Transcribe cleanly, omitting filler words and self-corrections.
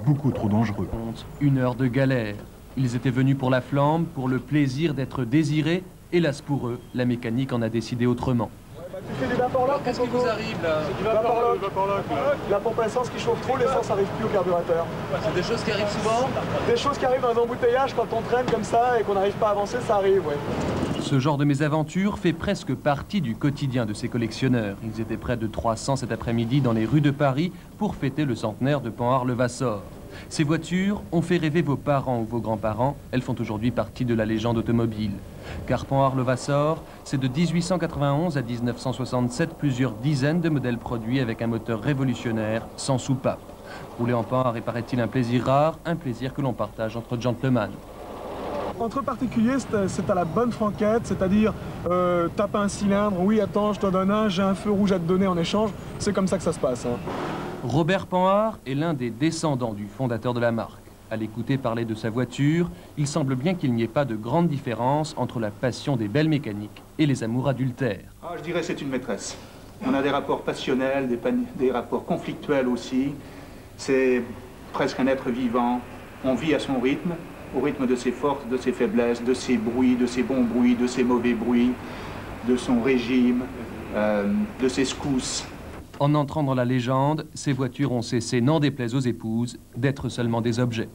beaucoup trop dangereux. 1 heure de galère. Ils étaient venus pour la flamme, pour le plaisir d'être désirés. Hélas pour eux, la mécanique en a décidé autrement. Tu fais des vaporlocs. Qu'est-ce qui vous arrive là? C'est du vaporloc. La pompe à essence qui chauffe trop, l'essence n'arrive plus au carburateur. C'est des choses qui arrivent souvent? Des choses qui arrivent dans un embouteillage quand on traîne comme ça et qu'on n'arrive pas à avancer, ça arrive, ouais. Ce genre de mésaventure fait presque partie du quotidien de ces collectionneurs. Ils étaient près de 300 cet après-midi dans les rues de Paris pour fêter le centenaire de Panhard-Levasseur. Ces voitures ont fait rêver vos parents ou vos grands-parents. Elles font aujourd'hui partie de la légende automobile. Car Panhard-Levasseur, c'est de 1891 à 1967 plusieurs dizaines de modèles produits avec un moteur révolutionnaire sans soupape. Rouler en Panhard est, paraît-il, un plaisir rare, un plaisir que l'on partage entre gentlemen. Entre particuliers, c'est à la bonne franquette, c'est-à-dire tape un cylindre, oui attends je t'en donne un, j'ai un feu rouge à te donner en échange, c'est comme ça que ça se passe. Hein. Robert Panhard est l'un des descendants du fondateur de la marque. À l'écouter parler de sa voiture, il semble bien qu'il n'y ait pas de grande différence entre la passion des belles mécaniques et les amours adultères. Ah, je dirais c'est une maîtresse. On a des rapports passionnels, des rapports conflictuels aussi. C'est presque un être vivant. On vit à son rythme, au rythme de ses forces, de ses faiblesses, de ses bruits, de ses bons bruits, de ses mauvais bruits, de son régime, de ses secousses. En entrant dans la légende, ces voitures ont cessé, n'en déplaise aux épouses, d'être seulement des objets.